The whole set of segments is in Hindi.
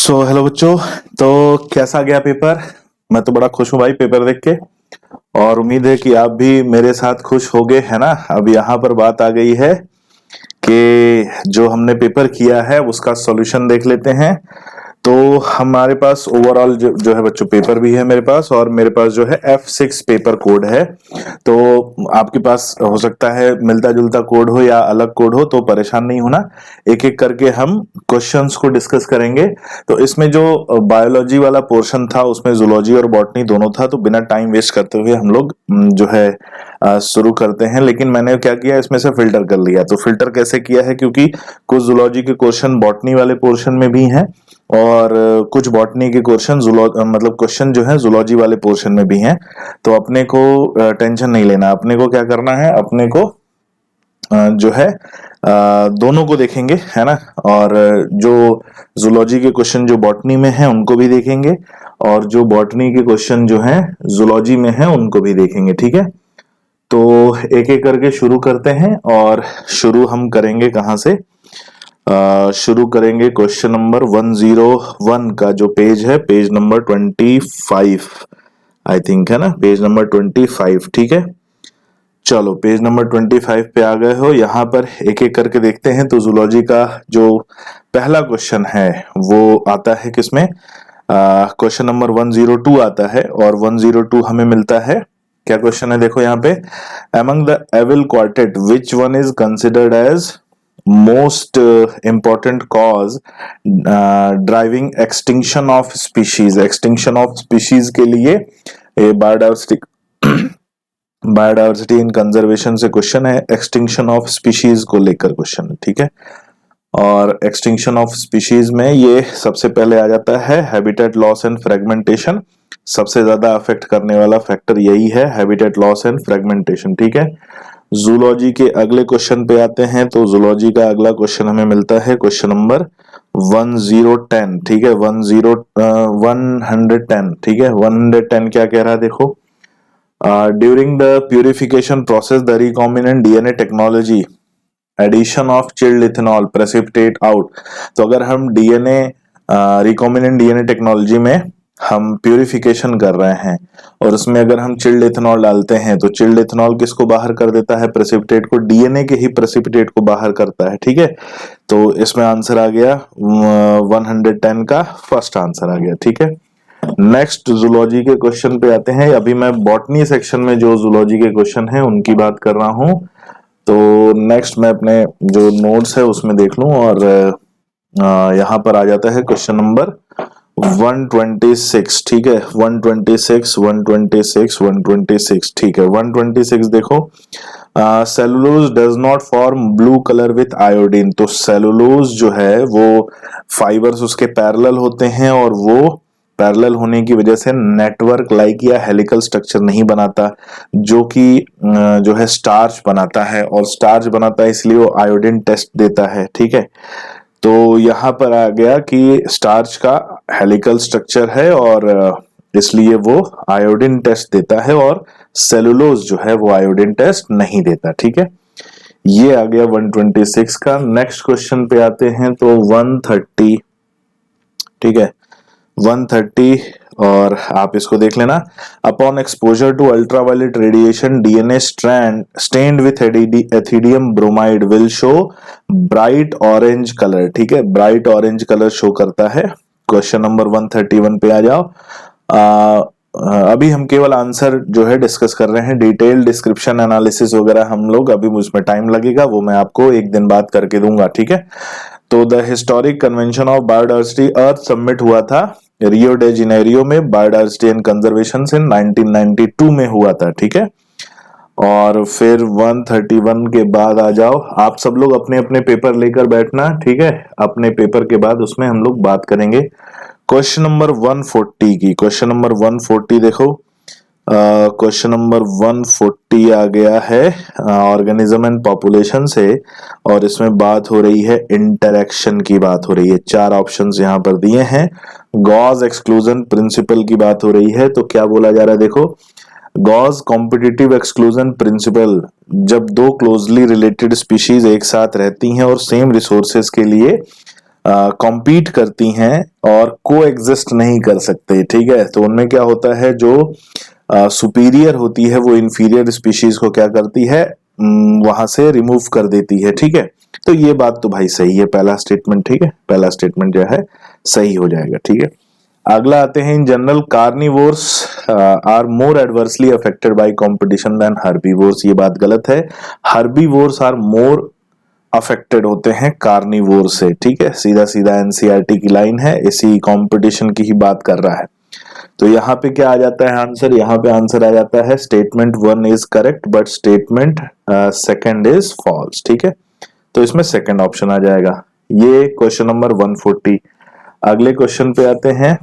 हेलो बच्चों। तो कैसा गया पेपर? मैं तो बड़ा खुश हूँ भाई पेपर देख के, और उम्मीद है कि आप भी मेरे साथ खुश होगे, है ना। अब यहाँ पर बात आ गई है कि जो हमने पेपर किया है उसका सॉल्यूशन देख लेते हैं। तो हमारे पास ओवरऑल जो है बच्चों पेपर भी है मेरे पास, और मेरे पास जो है F6 पेपर कोड है। तो आपके पास हो सकता है मिलता जुलता कोड हो या अलग कोड हो, तो परेशान नहीं होना। एक एक करके हम क्वेश्चंस को डिस्कस करेंगे। तो इसमें जो बायोलॉजी वाला पोर्शन था उसमें जूलॉजी और बॉटनी दोनों था, तो बिना टाइम वेस्ट करते हुए हम लोग जो है शुरू करते हैं। लेकिन मैंने क्या किया, इसमें से फिल्टर कर लिया। तो फिल्टर कैसे किया है, क्योंकि कुछ जूलॉजी के क्वेश्चन बॉटनी वाले पोर्शन में भी हैं, और कुछ बॉटनी के क्वेश्चन मतलब क्वेश्चन जो है जूलॉजी वाले पोर्शन में भी हैं। तो अपने को टेंशन नहीं लेना। अपने को क्या करना है, अपने को जो है दोनों को देखेंगे, है ना। और जो जूलॉजी के क्वेश्चन जो बॉटनी में है उनको भी देखेंगे, और जो बॉटनी के क्वेश्चन जो है जूलॉजी में है उनको भी देखेंगे, ठीक है। तो एक एक करके शुरू करते हैं, और शुरू हम करेंगे कहाँ से? शुरू करेंगे क्वेश्चन नंबर 101 का, जो पेज है पेज नंबर 25 आई थिंक, है ना, पेज नंबर 25, ठीक है। चलो पेज नंबर 25 पे आ गए हो। यहाँ पर एक एक करके देखते हैं। तो जूलॉजी का जो पहला क्वेश्चन है वो आता है किसमें? क्वेश्चन नंबर 102 आता है, और 102 हमें मिलता है। क्या क्वेश्चन है देखो यहाँ पे, among the Abel quartet which one is considered as most important cause driving extinction of species? extinction of species के लिए बायोडाइवर्सिटी इन कंजर्वेशन से क्वेश्चन है। एक्सटिंक्शन ऑफ स्पीशीज को लेकर क्वेश्चन है, ठीक है। और एक्सटिंक्शन ऑफ स्पीशीज में ये सबसे पहले आ जाता है हैबिटेट लॉस एंड फ्रेगमेंटेशन। सबसे ज्यादा अफेक्ट करने वाला फैक्टर यही है, हैबिटेट लॉस एंड फ्रेगमेंटेशन, ठीक है। जूलॉजी के अगले क्वेश्चन पे आते हैं। तो जूलॉजी का अगला क्वेश्चन हमें मिलता है क्वेश्चन नंबर 110, ठीक है। 110, ठीक है। 110 क्या कह रहा है देखो, during the purification process the recombinant DNA technology addition of chilled ethanol precipitate out. तो अगर हम डीएनए रिकॉम्बिनेंट डीएनए टेक्नोलॉजी में हम प्यूरिफिकेशन कर रहे हैं, और उसमें अगर हम चिल्ड इथेनॉल डालते हैं, तो चिल्ड इथेनॉल किसको बाहर कर देता है? प्रेसिपिटेट को। डीएनए के ही प्रेसिपिटेट को बाहर करता है, ठीक है। तो इसमें आंसर आ गया 110 का फर्स्ट आंसर आ गया, ठीक है। नेक्स्ट जूलॉजी के क्वेश्चन पे आते हैं। अभी मैं बॉटनी सेक्शन में जो जूलॉजी के क्वेश्चन है उनकी बात कर रहा हूं। तो नेक्स्ट मैं अपने जो नोट्स है उसमें देख लूं, और यहाँ पर आ जाता है क्वेश्चन नंबर 126, ठीक है। 126, ठीक है। 126 देखो, cellulose does not form blue colour with iodine. तो सेलुलोज जो है वो फाइबर्स उसके पैरेलल होते हैं, और वो पैरेलल होने की वजह से नेटवर्क लाइक या हेलिकल स्ट्रक्चर नहीं बनाता, जो कि जो है स्टार्च बनाता है। और स्टार्च बनाता है इसलिए वो आयोडीन टेस्ट देता है, ठीक है। तो यहाँ पर आ गया कि स्टार्च का हेलिकल स्ट्रक्चर है, और इसलिए वो आयोडीन टेस्ट देता है, और सेलुलोज जो है वो आयोडीन टेस्ट नहीं देता, ठीक है। ये आ गया 126 का। नेक्स्ट क्वेश्चन पे आते हैं। तो 130, ठीक है। 130, और आप इसको देख लेना। Upon exposure to ultraviolet radiation DNA strand stained with ethidium bromide will show bright orange colour, ठीक है। ब्राइट ऑरेंज कलर शो करता है। क्वेश्चन नंबर 131 पे आ जाओ। अभी हम केवल आंसर जो है डिस्कस कर रहे हैं, डिटेल डिस्क्रिप्शन एनालिसिस वगैरह हम लोग अभी उसमें टाइम लगेगा, वो मैं आपको एक दिन बाद करके दूंगा, ठीक है। तो the historic convention of biodiversity earth submit हुआ था रियो डे जेनेरियो में। बायोडाइवर्सिटी एंड कंजर्वेशन इन 1992 में हुआ था, ठीक है। और फिर 131 के बाद आ जाओ। आप सब लोग अपने अपने पेपर लेकर बैठना, ठीक है। अपने पेपर के बाद उसमें हम लोग बात करेंगे क्वेश्चन नंबर 140 की। क्वेश्चन नंबर 140 देखो, क्वेश्चन नंबर 140 आ गया है ऑर्गेनिज्म एंड पॉपुलेशन से, और इसमें बात हो रही है इंटरेक्शन की बात हो रही है। चार ऑप्शंस यहाँ पर दिए हैं। गॉस एक्सक्लूजन प्रिंसिपल की बात हो रही है। तो क्या बोला जा रहा है देखो, गॉस कॉम्पिटिटिव एक्सक्लूजन प्रिंसिपल, जब दो क्लोजली रिलेटेड स्पीशीज एक साथ रहती हैं और सेम रिसोर्सेज के लिए कॉम्पीट करती हैं और को एग्जिस्ट नहीं कर सकते, ठीक है। तो उनमें क्या होता है, जो सुपीरियर होती है वो इंफीरियर स्पीशीज को क्या करती है, वहां से रिमूव कर देती है, ठीक है। तो ये बात तो भाई सही है, पहला स्टेटमेंट, ठीक है, पहला स्टेटमेंट जो है सही हो जाएगा, ठीक है। अगला आते हैं, in general carnivores are more adversely affected by competition than herbivores. ये बात गलत है, हर्बीवोर्स आर मोर अफेक्टेड होते हैं कार्निवोर से, ठीक है। सीधा सीधा एनसीईआरटी की लाइन है, इसी कंपटीशन की ही बात कर रहा है। तो यहाँ पे क्या आ जाता है आंसर, यहाँ पे आंसर आ जाता है statement 1 is correct but statement second is false, ठीक है। तो इसमें सेकंड ऑप्शन आ जाएगा। ये क्वेश्चन नंबर 140। अगले क्वेश्चन पे आते हैं।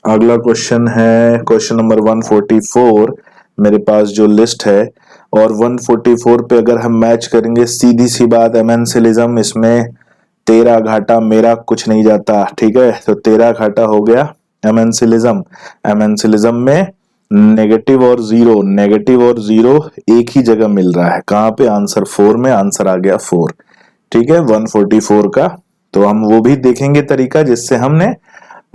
अगला क्वेश्चन है क्वेश्चन नंबर 144 मेरे पास जो लिस्ट है, और 144 पे अगर हम मैच करेंगे, सीधी सी बात, एमेंसिलिज्म, इसमें तेरा घाटा मेरा कुछ नहीं जाता, ठीक है। तो तेरा घाटा हो गया एमेंसिलिज्म। एमेंसिलिज्म में नेगेटिव और जीरो एक ही जगह मिल रहा है, कहां पे, आंसर 4 में, आंसर आ गया 4, ठीक है, 144 का। तो हम वो भी देखेंगे तरीका जिससे हमने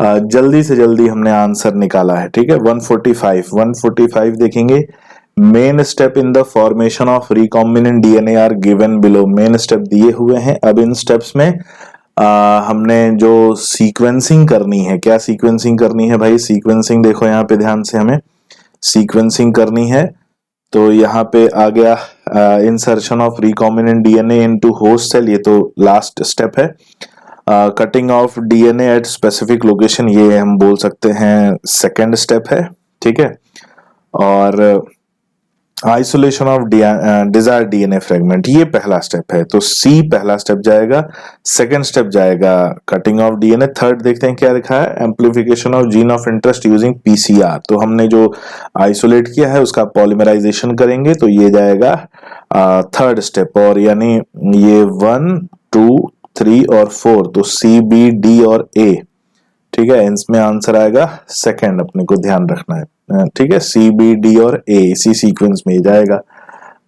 जल्दी से जल्दी हमने आंसर निकाला है, ठीक है। 145 देखेंगे। Main step in the formation of recombinant DNA are given below. Main step दिए हुए हैं। अब इन स्टेप्स में हमने जो सीक्वेंसिंग करनी है, क्या सीक्वेंसिंग करनी है भाई, सीक्वेंसिंग देखो यहाँ पे ध्यान से, हमें सीक्वेंसिंग करनी है। तो यहाँ पे आ गया insertion of recombinant DNA into host cell, ये तो लास्ट स्टेप है। Cutting of DNA at specific location, ये हम बोल सकते हैं सेकेंड स्टेप है, ठीक है। और isolation of desired DNA fragment, ये पहला स्टेप है। तो सी पहला स्टेप जाएगा। सेकंड स्टेप जाएगा कटिंग ऑफ डीएनए। थर्ड देखते हैं क्या लिखा है, amplification of gene of interest using PCR. तो हमने जो आइसोलेट किया है उसका पॉलीमराइजेशन करेंगे, तो ये जाएगा थर्ड स्टेप। और यानी ये 1, 2, 3 और 4, तो सी, बी, डी और ए, ठीक है। इसमें आंसर आएगा सेकंड, अपने को ध्यान रखना है, ठीक है। सी, बी, डी और ए इसी सीक्वेंस में जाएगा।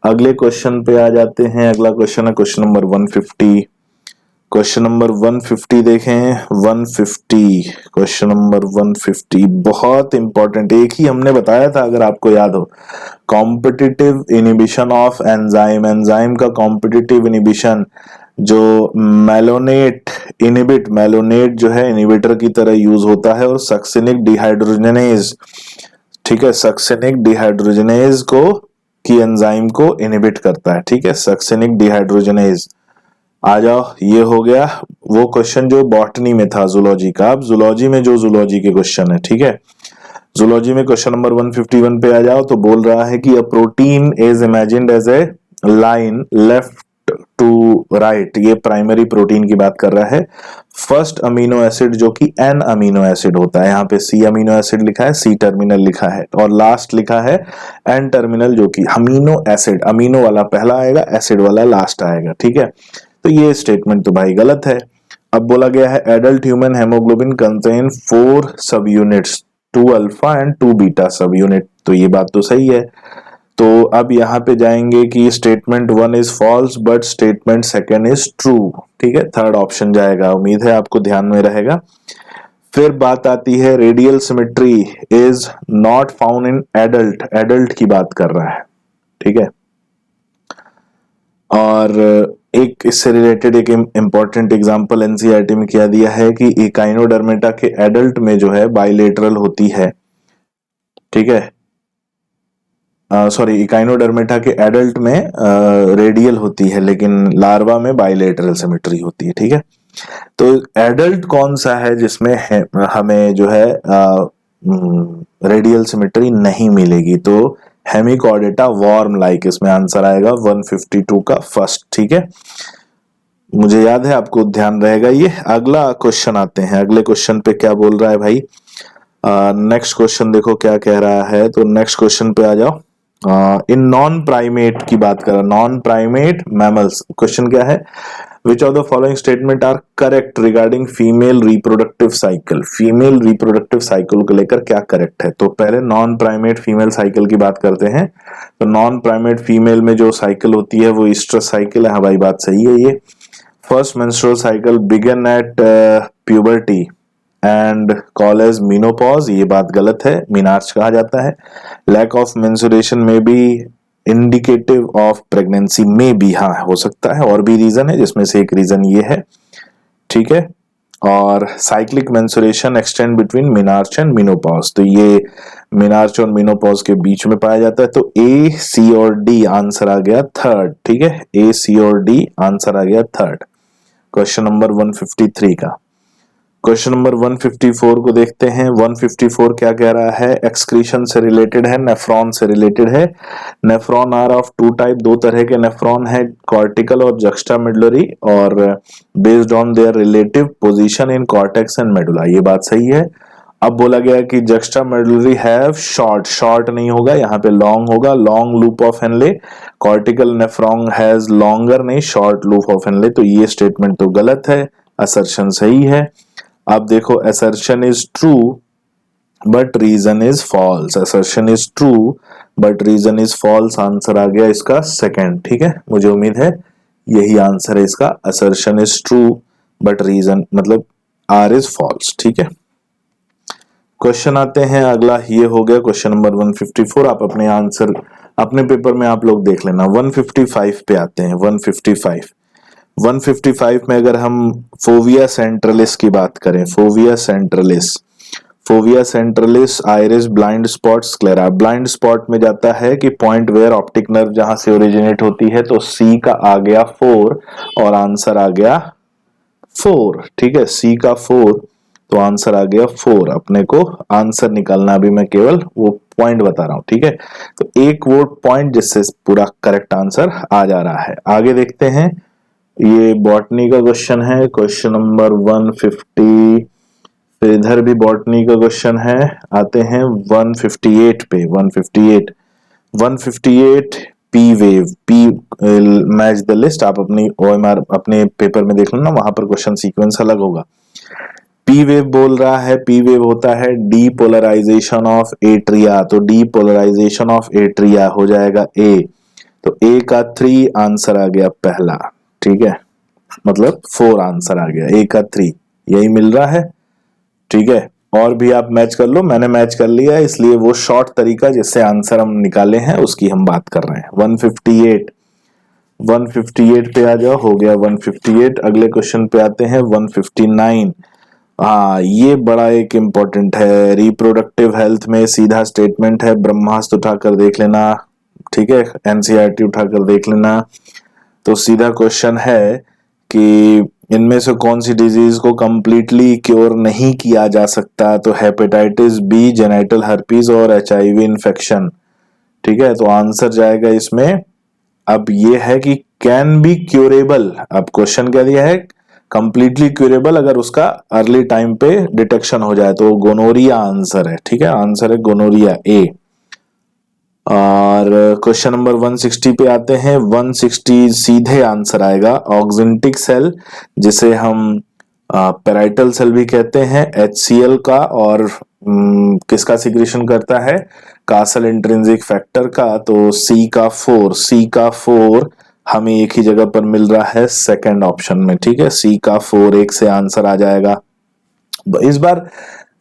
अगले क्वेश्चन पे आ जाते हैं। अगला क्वेश्चन है क्वेश्चन नंबर 150। क्वेश्चन नंबर 150 देखें। 150 क्वेश्चन नंबर 150 बहुत इंपॉर्टेंट, एक ही हमने बताया था अगर आपको याद हो, competitive inhibition of enzyme. Enzyme का कॉम्पिटिटिव इनिबिशन जो मेलोनेट जो है इनिबिटर की तरह यूज होता है, और सक्सिनिक डिहाइड्रोजनेज, ठीक है, सक्सिनिक डिहाइड्रोजनेज को की एंजाइम को इनिबिट करता है, ठीक है, सक्सिनिक डिहाइड्रोजनेज। आ जाओ, ये हो गया वो क्वेश्चन जो बॉटनी में था, जूलॉजी का। अब जूलॉजी में जो जूलॉजी के क्वेश्चन है, ठीक है। जूलॉजी में क्वेश्चन नंबर 151 पे आ जाओ। तो बोल रहा है कि a protein is imagined as a line left to right, ये प्राइमरी प्रोटीन की बात कर रहा है। फर्स्ट अमीनो एसिड जो कि एन अमीनो एसिड होता है, यहाँ पे सी अमीनो एसिड लिखा है, सी टर्मिनल लिखा है, और लास्ट लिखा है एन टर्मिनल जो कि अमीनो एसिड, अमीनो वाला पहला आएगा, एसिड वाला लास्ट आएगा, ठीक है। तो ये स्टेटमेंट तो भाई गलत है। अब बोला गया है एडल्ट ह्यूमन हेमोग्लोबिन कंटेन 4 सब यूनिट्स, 2 अल्फा एंड 2 बीटा सब यूनिट, तो ये बात तो सही है। तो अब यहाँ पे जाएंगे कि statement 1 is false but statement second is true, ठीक है, थर्ड ऑप्शन जाएगा। उम्मीद है आपको ध्यान में रहेगा। फिर बात आती है radial symmetry is not found in adult, adult की बात कर रहा है, ठीक है। और एक इससे रिलेटेड एक इंपॉर्टेंट एग्जांपल एनसीईआरटी में क्या दिया है कि इकाइनोडर्मेटा के एडल्ट में जो है बाइलेटरल होती है, ठीक है, सॉरी, इकाइनोडर्मेटा के एडल्ट में रेडियल होती है, लेकिन लार्वा में बाइलेटरल सिमेट्री होती है, ठीक है। तो एडल्ट कौन सा है जिसमें हमें जो है रेडियल सिमेट्री नहीं मिलेगी, तो हेमिकॉर्डेटा वॉर्म लाइक, इसमें आंसर आएगा 152 का फर्स्ट, ठीक है। मुझे याद है, आपको ध्यान रहेगा ये। अगला क्वेश्चन आते हैं। अगले क्वेश्चन पे क्या बोल रहा है भाई, नेक्स्ट क्वेश्चन देखो क्या कह रहा है। तो नेक्स्ट क्वेश्चन पे आ जाओ। इन नॉन प्राइमेट की बात कर रहा, नॉन प्राइमेट मैमल्स, क्वेश्चन क्या है, which of the following statement are correct regarding female reproductive cycle. Female reproductive cycle को लेकर क्या करेक्ट है। तो पहले नॉन प्राइमेट फीमेल साइकिल की बात करते हैं। तो नॉन प्राइमेट फीमेल में जो साइकिल होती है वो ईस्ट्रस साइकिल है, हाँ भाई बात सही है ये। First menstrual cycle begin at puberty and call as menopause, ये बात गलत है, मीनार्च कहा जाता है। Lack of menstruation may be indicative of pregnancy, में भी, हाँ हो सकता है, और भी रीजन है जिसमें से एक रीजन ये है, ठीक है। और cyclic menstruation extend between menarche and menopause, तो ये मीनार्च और मीनोपॉज के बीच में पाया जाता है। तो ए, सी और डी आंसर आ गया थर्ड, ठीक है, ए, सी और डी आंसर आ गया थर्ड। क्वेश्चन नंबर 153 का। क्वेश्चन नंबर 154 को देखते हैं। 154 क्या कह रहा है? एक्सक्रीशन से रिलेटेड है, नेफ्रॉन से रिलेटेड है। Nephron are of two type, दो तरह के नेफ्रॉन है, कॉर्टिकल और जक्स्टामेडुलरी, और based on their relative position in cortex and medulla, ये बात सही है। अब बोला गया कि जक्स्टामेडुलरी हैव शॉर्ट, शॉर्ट नहीं होगा, यहाँ पे लॉन्ग होगा, long loop of Henle. Cortical nephron has longer, नहीं शॉर्ट लूप ऑफ हेनले, तो ये स्टेटमेंट तो गलत है, असर्शन सही है। अब देखो, assertion is true but reason is false, assertion is true but reason is false, answer आ गया इसका सेकंड, ठीक है। मुझे उम्मीद है यही आंसर है इसका, assertion is true but reason मतलब R is false, ठीक है। क्वेश्चन आते हैं अगला, ये हो गया क्वेश्चन नंबर 154। आप अपने आंसर अपने पेपर में आप लोग देख लेना। 155 पे आते हैं। 155 में अगर हम फोविया सेंट्रलिस की बात करें, fovea centralis iris blind spot sclera, blind spot में जाता है कि पॉइंट वेयर ऑप्टिक नर्व जहां से ओरिजिनेट होती है, तो सी का आ गया 4 और आंसर आ गया 4, ठीक है, सी का 4 तो आंसर आ गया 4। अपने को आंसर निकालना, अभी मैं केवल वो पॉइंट बता रहा हूं, ठीक है। तो एक वो पॉइंट जिससे पूरा करेक्ट आंसर आ जा रहा है। आगे देखते हैं, ये बॉटनी का क्वेश्चन है, क्वेश्चन नंबर 150। फिर इधर भी बॉटनी का क्वेश्चन है। आते हैं 158 पे। 158 P wave, P match the list. आप अपनी ओएमआर अपने पेपर में देख लो ना, वहां पर क्वेश्चन सीक्वेंस अलग होगा। पी वेव बोल रहा है, पी वेव होता है डीपोलराइजेशन ऑफ एट्रिया, तो डीपोलराइजेशन ऑफ एट्रिया हो जाएगा ए, तो ए का 3 आंसर आ गया पहला, ठीक है, मतलब 4 आंसर आ गया, ए का 3 यही मिल रहा है, ठीक है। और भी आप मैच कर लो, मैंने मैच कर लिया, इसलिए वो शॉर्ट तरीका जिससे आंसर हम निकाले हैं उसकी हम बात कर रहे हैं। 158 पे आ जाओ, हो गया 158। अगले क्वेश्चन पे आते हैं 159। हाँ, ये बड़ा एक इम्पोर्टेंट है, रिप्रोडक्टिव हेल्थ में सीधा स्टेटमेंट है, ब्रह्मास्त्र उठाकर देख लेना, ठीक है, एनसीईआरटी उठाकर देख लेना। तो सीधा क्वेश्चन है कि इनमें से कौन सी डिजीज को कंप्लीटली क्योर नहीं किया जा सकता, तो हेपेटाइटिस बी, जेनाइटल हर्पीज और एचआईवी इन्फेक्शन, ठीक है। तो आंसर जाएगा इसमें, अब ये है कि कैन बी क्यूरेबल, अब क्वेश्चन क्या दिया है, कंप्लीटली क्यूरेबल अगर उसका अर्ली टाइम पे डिटेक्शन हो जाए, तो गोनोरिया आंसर है, ठीक है, आंसर है गोनोरिया ए। और क्वेश्चन नंबर 160 पे आते हैं। 160 सीधे आंसर आएगा ऑक्जेंटिक सेल, जिसे हम पेराइटल सेल भी कहते हैं, HCl का, और किसका सिक्रीशन करता है, कासल इंट्रिंसिक फैक्टर का, तो सी का 4 हमें एक ही जगह पर मिल रहा है सेकंड ऑप्शन में, ठीक है, सी का 4 एक से आंसर आ जाएगा। इस बार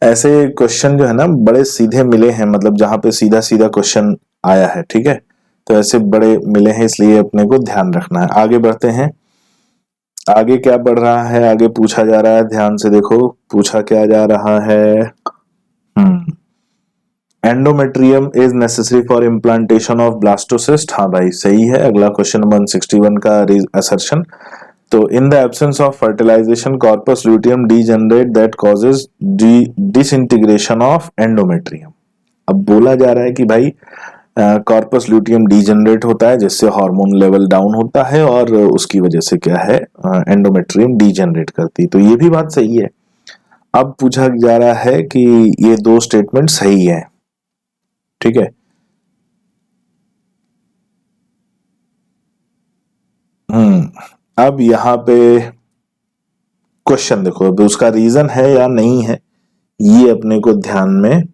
ऐसे क्वेश्चन जो है ना बड़े सीधे मिले हैं, मतलब जहां पे सीधा सीधा क्वेश्चन आया है, ठीक है, तो ऐसे बड़े मिले हैं, इसलिए अपने को ध्यान रखना है। आगे बढ़ते हैं, आगे क्या बढ़ रहा है, आगे पूछा जा रहा है, ध्यान से देखो पूछा क्या जा रहा है। Endometrium is necessary for implantation of blastocyst, हाँ भाई सही है। अगला क्वेश्चन नंबर 161 का असर्शन, तो in the absence of fertilization corpus luteum degenerate that causes disintegration of endometrium. अब बोला जा रहा है कि भाई कॉर्पस ल्यूटियम डीजनरेट होता है, जिससे हार्मोन लेवल डाउन होता है, और उसकी वजह से क्या है, एंडोमेट्रियम डीजनरेट करती है, तो ये भी बात सही है। अब पूछा जा रहा है कि ये दो स्टेटमेंट सही है, ठीक है। अब यहां पे क्वेश्चन देखो, अब उसका रीजन है या नहीं है, ये अपने को ध्यान में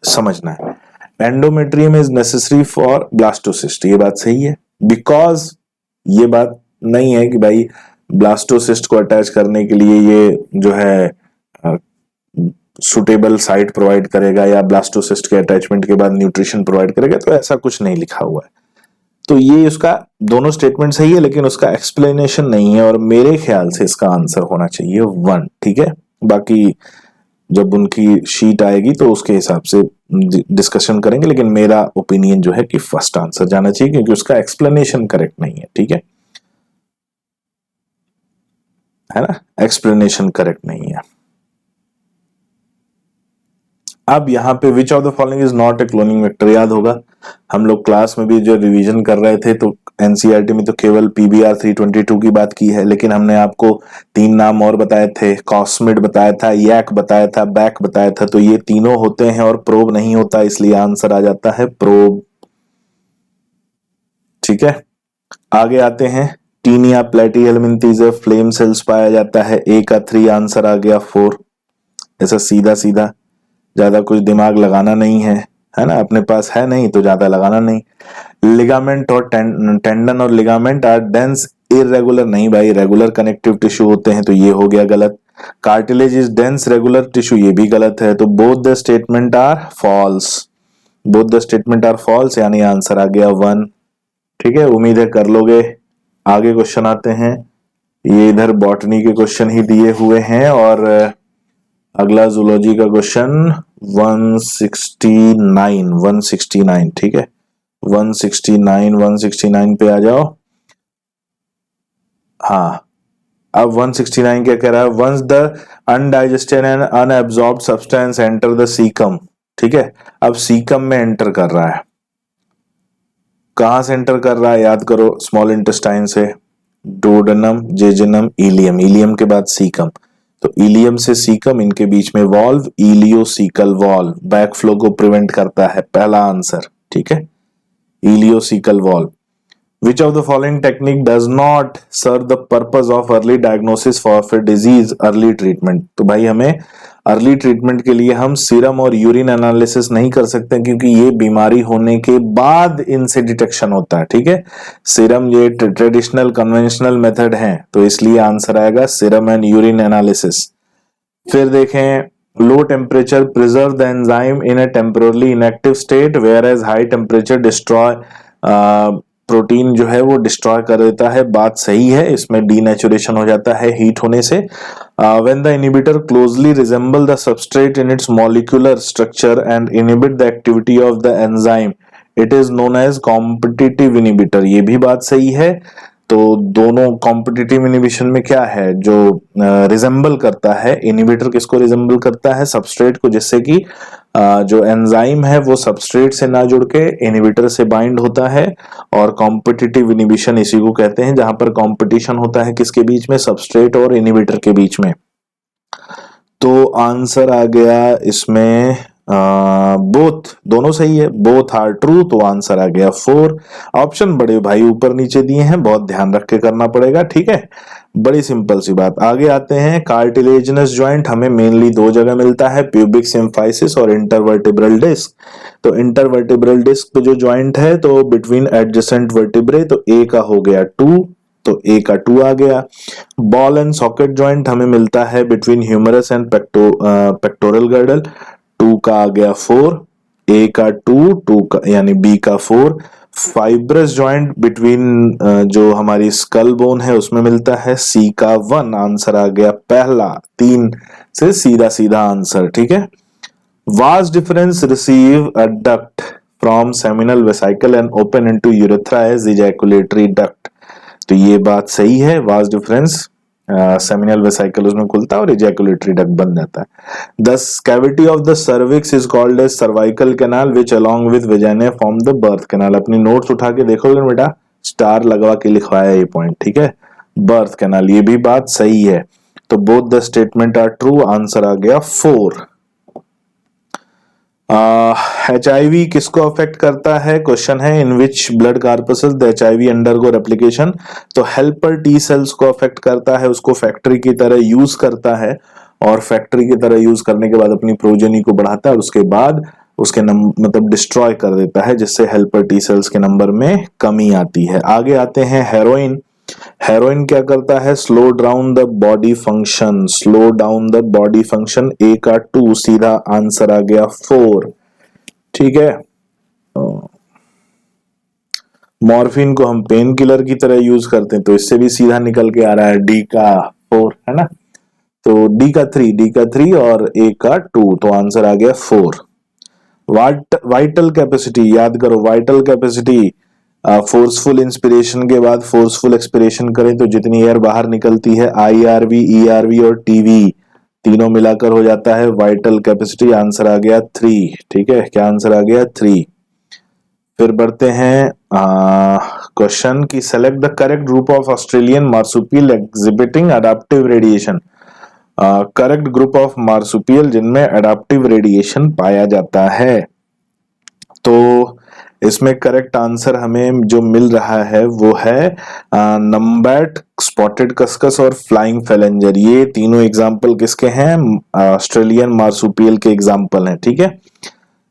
समझना है। Endometrium is necessary for blastocyst, ये बात सही है, बिकॉज ये बात नहीं है कि भाई ब्लास्टोसिस्ट को अटैच करने के लिए ये जो है सुटेबल साइट प्रोवाइड करेगा या ब्लास्टोसिस्ट के अटैचमेंट के बाद न्यूट्रिशन प्रोवाइड करेगा, तो ऐसा कुछ नहीं लिखा हुआ है। तो ये उसका दोनों स्टेटमेंट सही है, लेकिन उसका एक्सप्लेनेशन नहीं है, और मेरे ख्याल से इसका आंसर होना चाहिए 1। ठीक है, बाकी जब उनकी शीट आएगी तो उसके हिसाब से डिस्कशन करेंगे, लेकिन मेरा ओपिनियन जो है कि फर्स्ट आंसर जाना चाहिए, क्योंकि उसका एक्सप्लेनेशन करेक्ट नहीं है। ठीक है ना, एक्सप्लेनेशन करेक्ट नहीं है। अब यहाँ पे विच of the following is not a cloning vector, याद होगा हम लोग क्लास में भी जो रिवीजन कर रहे थे तो एनसीईआरटी में तो केवल पीबीआर 322 की बात की है, लेकिन हमने आपको 3 नाम और बताए थे, कॉस्मिड बताया था, यैक बताया था, बैक बताया था, तो ये तीनों होते हैं और प्रोब नहीं होता, इसलिए आंसर आ जाता है प्रोब। ठीक है, आगे आते हैं, टीनिया प्लेटीहेलमिंथीज फ्लेम सेल्स पाया जाता है, ए का 3 आंसर आ गया 4। ऐसा सीधा सीधा, ज्यादा कुछ दिमाग लगाना नहीं है ना, अपने पास है नहीं तो ज्यादा लगाना नहीं। लिगामेंट और टेंडन और लिगामेंट आर डेंस इरेगुलर, नहीं भाई, रेगुलर कनेक्टिव टिश्यू होते हैं, तो ये हो गया गलत। Cartilage is dense regular tissue, ये भी गलत है, तो both the statement are false, both the statement are false, यानी आंसर आ गया 1। ठीक है, उम्मीद है कर लोगे। आगे क्वेश्चन आते हैं, ये इधर बॉटनी के क्वेश्चन ही दिए हुए हैं, और अगला जूलॉजी का क्वेश्चन 169। ठीक है, 169 पे आ जाओ। हाँ, अब 169 क्या कह रहा है, once the undigested and unabsorbed substance enter the caecum. ठीक है, अब सीकम में एंटर कर रहा है, कहां से एंटर कर रहा है, याद करो, स्मॉल इंटेस्टाइन से, डोडेनम, जेजुनम, इलियम, इलियम के बाद सीकम, तो इलियम से सीकम, इनके बीच में वॉल्व, इलियोसीकल वॉल्व, बैकफ्लो को प्रिवेंट करता है, पहला आंसर। ठीक है, इलियोसीकल valve. Which of the following technique does not serve the purpose of early diagnosis for disease early treatment? तो भाई हमें अर्ली ट्रीटमेंट के लिए हम सीरम और यूरिन एनालिसिस नहीं कर सकते, क्योंकि ये बीमारी होने के बाद इनसे डिटेक्शन होता है। ठीक है, सीरम ये ट्रेडिशनल कन्वेंशनल मेथड है, तो इसलिए आंसर आएगा सीरम एंड यूरिन एनालिसिस। फिर देखें, low temperature preserve the enzyme in a temporarily inactive state, whereas high temperature destroy protein जो है वो डिस्ट्रॉय कर देता है, बात सही है, इसमें डीनेचुरेशन हो जाता है हीट होने से। When the inhibitor closely resemble the substrate in its molecular structure and inhibit the activity of the enzyme, it is known as competitive inhibitor, ये भी बात सही है। तो दोनों कॉम्पिटिटिव इनहिबिशन में क्या है, जो रिजेंबल करता है, इनहिबिटर किसको रिजेंबल करता है, सबस्ट्रेट को, जिससे कि जो एंजाइम है वो सबस्ट्रेट से ना जुड़ के इनहिबिटर से बाइंड होता है, और कॉम्पिटिटिव इनहिबिशन इसी को कहते हैं, जहां पर कंपटीशन होता है किसके बीच में, सबस्ट्रेट और इनहिबिटर के बीच में। तो आंसर आ गया इसमें बोथ, दोनों सही है, बोथ आर ट्रू, तो आंसर आ गया 4। ऑप्शन बड़े भाई ऊपर नीचे दिए हैं, बहुत ध्यान रख के करना पड़ेगा। ठीक है, बड़ी सिंपल सी बात। आगे आते हैं, कार्टिलेजिनस जॉइंट हमें मेनली 2 जगह मिलता है, प्यूबिक सिम्फाइसिस और इंटरवर्टिब्रल डिस्क। तो इंटरवर्टिब्रल डिस्क पे जो जॉइंट है, तो बिटवीन एडजेसेंट वर्टिब्रे, तो ए का हो गया 2, तो ए का 2 आ गया। बॉल एंड सॉकेट जॉइंट हमें मिलता है between humerus and pectoral girdle, 2 का आ गया 4, ए का 2 का यानी बी का 4। फाइब्रस जॉइंट बिटवीन जो हमारी स्कल बोन है उसमें मिलता है, सी का 1, आंसर आ गया पहला, 3 से सीधा सीधा आंसर। ठीक है, vas deferens receive a duct from seminal vesicle and open into urethra as ejaculatory duct, तो ये बात सही है, वास डिफरेंस सेमिनल वेसिकल उसमें खुलता है और इजैकुलेटरी डक्ट बन जाता है। The cavity of the cervix is called as cervical canal which along with vagina form the birth canal, अपनी नोट्स उठा के देखोगे बेटा, स्टार लगवा के लिखवाया ये पॉइंट। ठीक है, बर्थ कैनाल, ये भी बात सही है, तो both the statement are true, answer आ गया 4। HIV किसको अफेक्ट करता है, क्वेश्चन है, in which blood corpuscles the HIV undergo replication, तो हेल्पर टी सेल्स को अफेक्ट करता है, उसको फैक्ट्री की तरह यूज करता है, और फैक्ट्री की तरह यूज करने के बाद अपनी प्रोजेनी को बढ़ाता है, और उसके बाद उसके मतलब डिस्ट्रॉय कर देता है, जिससे हेल्पर टी सेल्स के नंबर में कमी आती है। आगे आते हैं हेरोइन। हेरोइन क्या करता है? Slow down the body function, slow down the body function. A का 2, सीधा आंसर आ गया 4। ठीक है। मॉर्फिन को हम पेन किलर की तरह यूज करते हैं, तो इससे भी सीधा निकल के आ रहा है डी का 4, है ना। तो डी का 3 और ए का 2, तो आंसर आ गया 4। वाइटल कैपेसिटी याद करो, वाइटल कैपेसिटी, फोर्सफुल इंस्पिरेशन के बाद फोर्सफुल एक्सपिरेशन करें तो जितनी एयर बाहर निकलती है, आईआरवी, ईआरवी और टीवी तीनों मिलाकर हो जाता है वाइटल कैपेसिटी। आंसर आ गया 3। ठीक है, क्या आंसर आ गया? 3। फिर बढ़ते हैं क्वेश्चन की, select the correct group of Australian marsupial exhibiting adaptive radiation. Correct group of marsupial जिनमें अडाप्टिव रेडिएशन पाया जाता है। तो इसमें करेक्ट आंसर हमें जो मिल रहा है वो है नम्बैट, स्पॉटेड कस्कस और फ्लाइंग फेलेंजर। ये तीनों एग्जाम्पल किसके हैं? ऑस्ट्रेलियन मार्सुपियल के एग्जाम्पल हैं। ठीक है,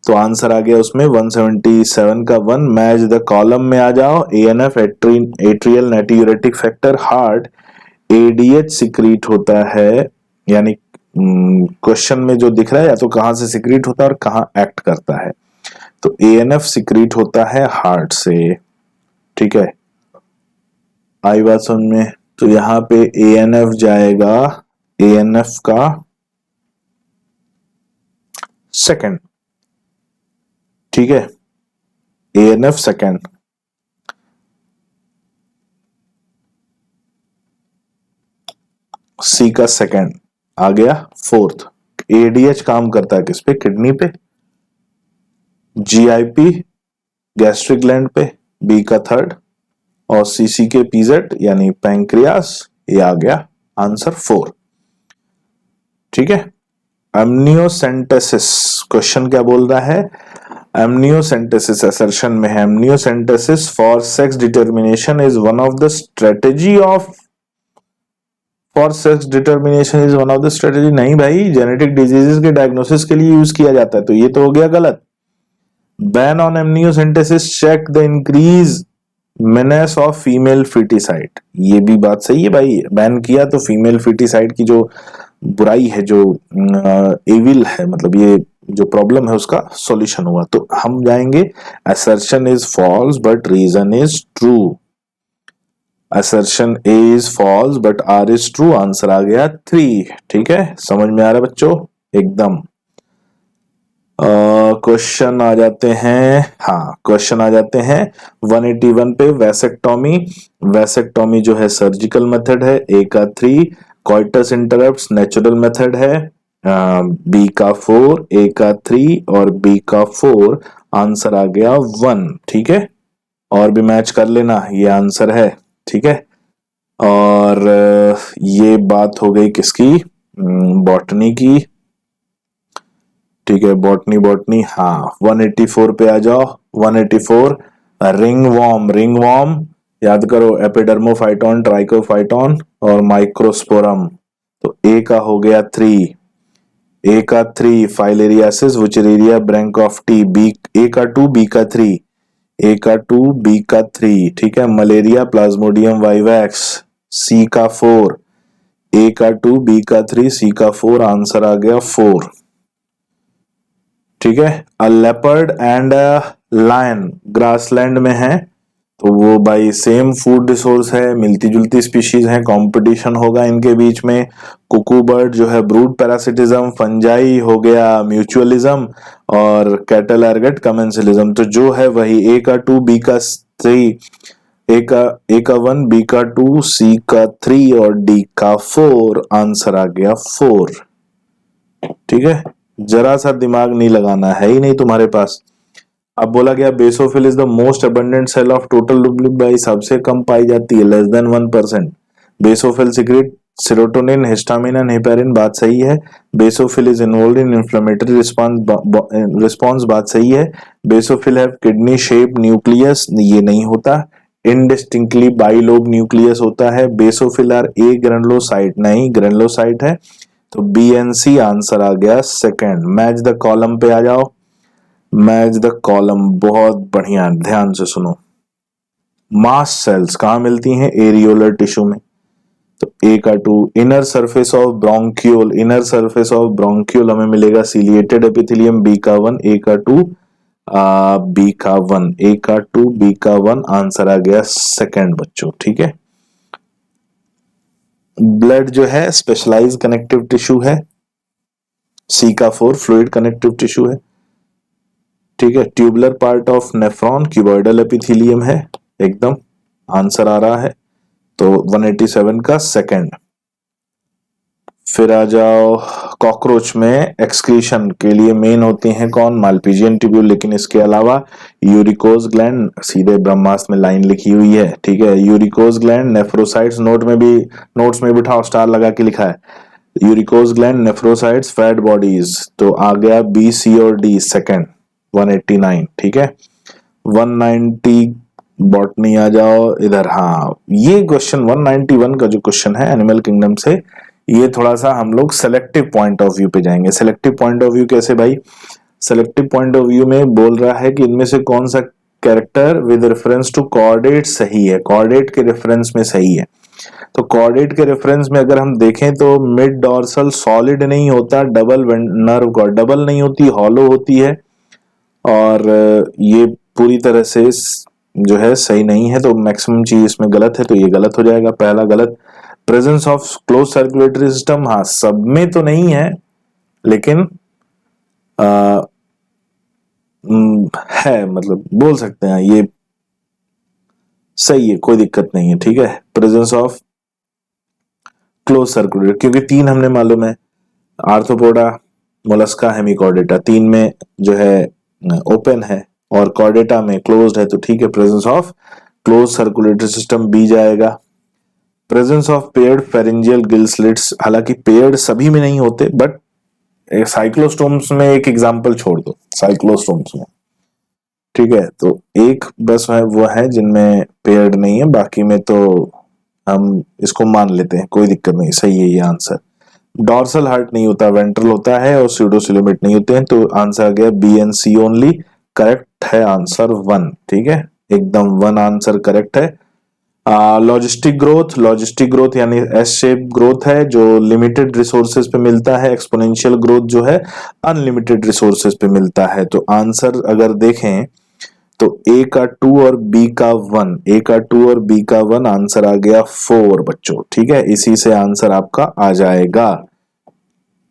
तो आंसर आ गया उसमें 177 का 1। मैच द कॉलम में आ जाओ। ANF, atrial natriuretic factor, heart, ADH secrete होता है, यानी क्वेश्चन में जो दिख रहा है या तो कहां से सिक्रीट होता है और कहां एक्ट करता है। तो एएनएफ सिक्रीट होता है हार्ट से। ठीक है, आई बात समझ में? तो यहां पे एएनएफ जाएगा, एएनएफ का सेकंड। ठीक है, एएनएफ सेकंड। सी का सेकंड आ गया 4th। एडीएच काम करता है किस पे? किडनी पे। जीआईपी गैस्ट्रिक ग्लैंड पे, बी का 3rd। और सीसी के पीजेड यानी पैंक्रियास, ये आ गया आंसर 4। ठीक है, एमनियोसेंटेसिस क्वेश्चन क्या बोल रहा है? एमनियोसेंटेसिस असर्शन में है, amniocentesis for sex determination is one of the strategy of, for sex determination is one of the strategy. नहीं भाई, जेनेटिक डिजीजेस के डायग्नोसिस के लिए यूज किया जाता है, तो ये तो हो गया गलत। Ban on amniocentesis check the increase menace of female foeticide, ये भी बात सही है भाई। बैन किया तो फीमेल फिटिसाइड की जो बुराई है, जो एविल है, मतलब ये जो प्रॉब्लम है उसका सॉल्यूशन हुआ। तो हम जाएंगे assertion is false but reason is true. Assertion A is false but R is true. Answer आ गया 3। ठीक है, समझ में आ रहा है बच्चों? एकदम। क्वेश्चन आ जाते हैं, हाँ क्वेश्चन आ जाते हैं 181 पे। वैसेक्टोमी, वैसेक्टोमी जो है सर्जिकल मेथड है। ए का 3। कॉइटस इंटरप्ट्स नेचुरल मेथड है। बी का 4, ए का 3 और बी का 4। आंसर आ गया 1। ठीक है, और भी मैच कर लेना, ये आंसर है। ठीक है, और ये बात हो गई किसकी? बॉटनी की। ठीक है, बॉटनी, बॉटनी, हाँ 184 पे आ जाओ। 184 रिंग वॉर्म, रिंग वॉर्म याद करो, एपिडर्मोफाइटोन, ट्राइकोफाइटोन और माइक्रोस्पोरम। तो ए का हो गया 3। ए का 3 फाइलेरियासिस, वुचेरिया, ब्रैंकोफ्टी। बी, ए का 2, बी का 3। ए का 2, बी का 3। ठीक है, मलेरिया, प्लाज्मोडियम वाइवैक्स। सी का 4। ए का 2, बी का 3, सी का 4। आंसर आ गया 4। ठीक है, a leopard and lion grassland में है, तो वो भाई सेम फूड रिसोर्स है, मिलती जुलती स्पीशीज है, कंपटीशन होगा इनके बीच में। कुकू बर्ड जो है ब्रूड पैरासिटिज्म, फंजाई हो गया म्यूचुअलिज्म और कैटल एरगट कमेंसलिज्म। तो जो है वही ए का 2, बी का 3, ए का 1, बी का 2, सी का 3 और डी का 4। आंसर आ गया 4। ठीक है, जरा सा दिमाग नहीं लगाना है ही नहीं तुम्हारे पास। अब बोला गया basophil is the most abundant cell of total भाई, सबसे कम पाई जाती है, less than 1%। Basophil secrete serotonin, histamine and heparin, बात सही है। Basophil is involved in inflammatory response, बात सही है। Basophil have kidney shape nucleus, ये नहीं होता। इनडिस्टिंक्टली बाइलोब न्यूक्लियस होता है। बेसोफिल आर ए ग्रेनुलोसाइट, नहीं ग्रेनुलोसाइट है। तो बीएनसी आंसर आ गया सेकंड। मैच द कॉलम पे आ जाओ। मैच द कॉलम, बहुत बढ़िया, ध्यान से सुनो। मास्ट सेल्स कहाँ मिलती हैं? एरियोलर टिश्यू में। तो ए का 2। Inner surface of bronchiole, inner surface of bronchiole हमें मिलेगा सिलिएटेड एपिथेलियम, बी का 1, ए का 2, बी का 1, ए का 2, बी का 1, आंसर आ गया सेकंड बच्चों। ठीक है। ब्लड जो है स्पेशलाइज कनेक्टिव टिश्यू है, सी का 4 फ्लूइड कनेक्टिव टिश्यू है। ठीक है। Tubular part of nephron cuboidal epithelium है, एकदम आंसर आ रहा है। तो 187 का सेकंड। फिर आ जाओ कॉकरोच में एक्सक्रीशन के लिए मेन होते हैं कौन? मालपीजियन ट्यूब्यूल, लेकिन इसके अलावा यूरिकोज ग्लैंड, सीधे ब्रह्मास्त्र में लाइन लिखी हुई है। ठीक है। यूरिकोज ग्लैंड, नेफ्रोसाइट्स, नोट्स में बिठाओ स्टार लगा के लिखा है, uricose gland, nephrocytes, fat bodies. तो आ गया बी, सी और डी सेकंड, 189। ठीक है। 190 बॉटनी आ जाओ इधर। हाँ, ये क्वेश्चन 191 का जो क्वेश्चन है एनिमल किंगडम से, ये थोड़ा सा हम लोग सेलेक्टिव पॉइंट ऑफ व्यू पे जाएंगे। सेलेक्टिव पॉइंट ऑफ व्यू कैसे भाई? सेलेक्टिव पॉइंट ऑफ व्यू में बोल रहा है कि इनमें से कौन सा character with reference to chordate सही है, कॉर्डेट के रेफरेंस में सही है। तो कॉर्डेट के रेफरेंस में अगर हम देखें तो मिड डॉर्सल सॉलिड नहीं होता, डबल नर्व डबल नहीं होती, हॉलो होती है, और ये पूरी तरह से जो है सही नहीं है। तो मैक्सिमम चीज इसमें गलत है, तो ये गलत हो जाएगा, पहला गलत। Presence of close circulatory system, हाँ सब में तो नहीं है, लेकिन है, मतलब बोल सकते हैं ये सही है, कोई दिक्कत नहीं है। ठीक है। प्रेजेंस ऑफ क्लोज सर्कुलेटरी, क्योंकि 3 हमने मालूम है, आर्थ्रोपोडा, मोलस्का, हेमिकॉर्डेटा, 3 में जो है ओपन है और कॉर्डेटा में क्लोज्ड है। तो ठीक है, presence of close circulatory system B जाएगा। Presence of paired pharyngeal gill slits, हालांकि पेयर्ड सभी में नहीं होते, बट साइक्लोस्टोम्स में एक एग्जांपल छोड़ दो, साइक्लोस्टोम्स में। ठीक है। तो एक बस है वो है जिनमें पेयर्ड नहीं है, बाकी में तो हम इसको मान लेते हैं, कोई दिक्कत नहीं, सही है ये आंसर। डॉर्सल हार्ट नहीं होता, वेंट्रल होता है, और स्यूडोसिलोमेट नहीं होते हैं। तो आंसर आ गया B and C only. Correct है आंसर 1। ठीक है, एकदम 1 आंसर करेक्ट है। लॉजिस्टिक ग्रोथ यानी एस शेप ग्रोथ है जो लिमिटेड रिसोर्सेज पे मिलता है, एक्सपोनेंशियल ग्रोथ जो है अनलिमिटेड रिसोर्सेज पे मिलता है। तो आंसर अगर देखें तो ए का 2 और बी का 1, ए का 2 और बी का 1, आंसर आ गया 4 बच्चों। ठीक है, इसी से आंसर आपका आ जाएगा,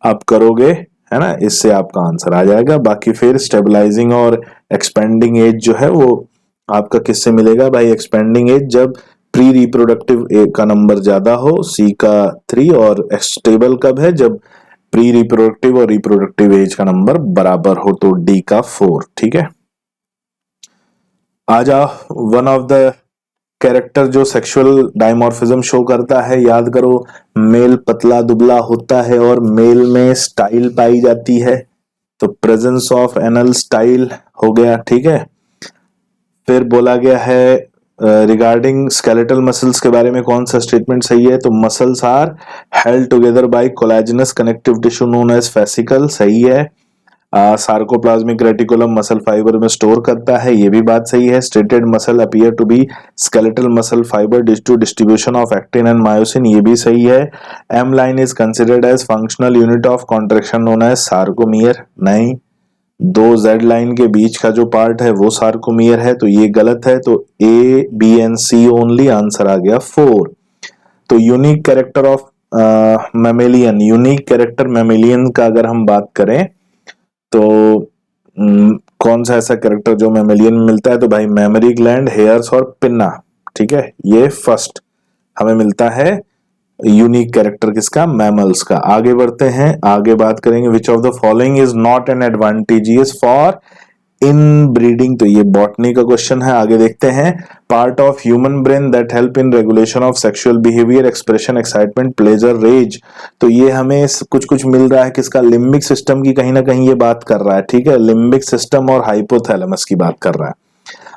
आप करोगे है ना, इससे आपका आंसर आ जाएगा। बाकी फिर स्टेबलाइजिंग और एक्सपेंडिंग एज जो है वो आपका किससे मिलेगा भाई? एक्सपेंडिंग एज जब प्री रिप्रोडक्टिव का नंबर ज्यादा हो, सी का 3, और स्टेबल कब है? जब प्री रिप्रोडक्टिव और रिप्रोडक्टिव एज का नंबर बराबर हो, तो डी का 4। ठीक है। आ जाओ, वन ऑफ द कैरेक्टर जो सेक्सुअल डायमॉर्फिज्म शो करता है, याद करो, मेल पतला दुबला होता है और मेल में स्टाइल पाई जाती है। तो प्रेजेंस ऑफ एनल स्टाइल हो गया। ठीक है। फिर बोला गया है रिगार्डिंग स्केलेटल मसल्स के बारे में कौन सा स्टेटमेंट सही है? तो muscles are held together by collagenous connective tissue known as fascicle, सही है। सार्कोप्लाज्मिक रेटिकुलम मसल फाइबर में स्टोर करता है, ये भी बात सही है। Striated muscle appear to be skeletal muscle fibre due to distribution of actin and myosin, ये भी सही है। M line is considered as functional unit of contraction known as sarcomere, नहीं। 2 जेड लाइन के बीच का जो पार्ट है वो सार्कोमियर है, तो ये गलत है। तो A, B and C only, answer आ गया 4। तो unique character of mammalian, unique character mammalian का अगर हम बात करें तो कौन सा ऐसा कैरेक्टर जो मैमेलियन में मिलता है? तो भाई मेमोरी ग्लैंड, हेयर्स और पिन्ना। ठीक है, ये फर्स्ट हमें मिलता है यूनिक कैरेक्टर किसका? मैमल्स का। आगे बढ़ते हैं, आगे बात करेंगे which of the following is not an advantageous for in breeding, तो ये बॉटनी का क्वेश्चन है। आगे देखते हैं, part of human brain that help in regulation of sexual behaviour, expression, excitement, pleasure, rage. तो ये हमें कुछ कुछ मिल रहा है किसका? लिम्बिक सिस्टम की, कहीं ना कहीं ये बात कर रहा है। ठीक है, लिम्बिक सिस्टम और हाइपोथैलेमस की बात कर रहा है।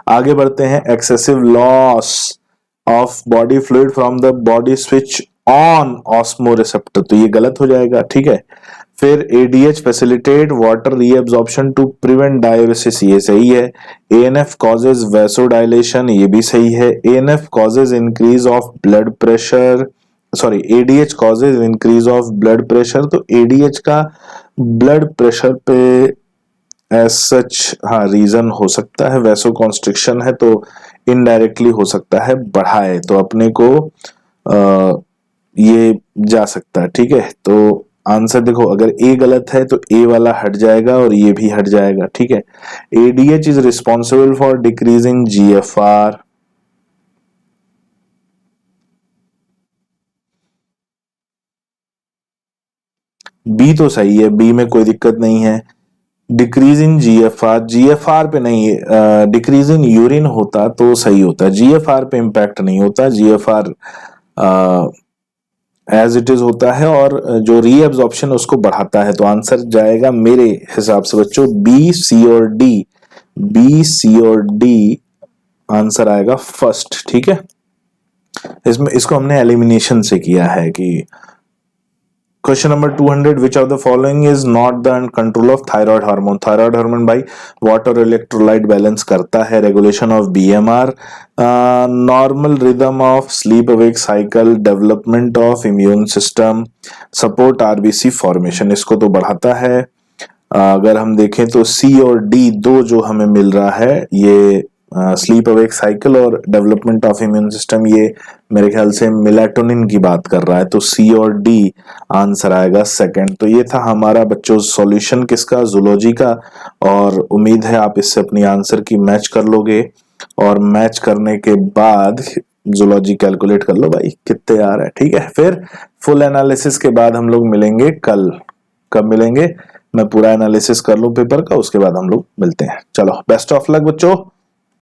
आगे बढ़ते हैं, excessive loss of body fluid from the body switch on osmoreceptor, तो ये गलत हो जाएगा, ठीक है। फिर ADH facilitate water reabsorption to prevent diuresis, ये सही है। एएनएफ कॉजेज वैसोडाइलेशन, ये भी सही है। ANF causes increase of blood pressure, sorry ADH causes increase of blood pressure, तो एडीएच का ब्लड प्रेशर पे एज सच हाँ रीजन हो सकता है, वैसो कॉन्स्ट्रिक्शन है तो इनडायरेक्टली हो सकता है बढ़ाए, तो अपने को ये जा सकता है, ठीक है। तो आंसर देखो, अगर ए गलत है तो ए वाला हट जाएगा और ये भी हट जाएगा, ठीक है। ADH is responsible for decreasing GFR, B तो सही है, बी में कोई दिक्कत नहीं है। डिक्रीज इन जीएफआर, जीएफआर पे नहीं, डिक्रीज इन यूरिन होता तो सही होता, जीएफआर पे इम्पैक्ट नहीं होता, जीएफआर एज इट इज होता है और जो रीएब्जॉर्प्शन उसको बढ़ाता है। तो आंसर जाएगा मेरे हिसाब से बच्चों बी, सी और डी, बी सी और डी आंसर आएगा फर्स्ट, ठीक है। इसमें इसको हमने एलिमिनेशन से किया है कि question number 200, which of the following is not the control of thyroid hormone. Thyroid hormone भाई वाटर इलेक्ट्रोलाइट बैलेंस करता है, regulation of BMR, normal rhythm of sleep awake cycle, development of immune system, support RBC formation, इसको तो बढ़ाता है। अगर हम देखें तो सी और डी दो जो हमें मिल रहा है, ये स्लीप अवेक साइकिल और डेवलपमेंट ऑफ इम्यून सिस्टम, ये मेरे ख्याल से मेलाटोनिन की बात कर रहा है, तो सी और डी आंसर आएगा सेकंड। तो ये था हमारा बच्चों सॉल्यूशन किसका, जूलॉजी का, और उम्मीद है आप इससे अपनी आंसर की मैच कर लोगे, और मैच करने के बाद जूलॉजी कैलकुलेट कर लो भाई कितने आ रहा है, ठीक है। फिर फुल एनालिसिस के बाद हम लोग मिलेंगे कल, कब मिलेंगे, मैं पूरा एनालिसिस कर लूं पेपर का, उसके बाद हम लोग मिलते हैं। चलो बेस्ट ऑफ लक बच्चों।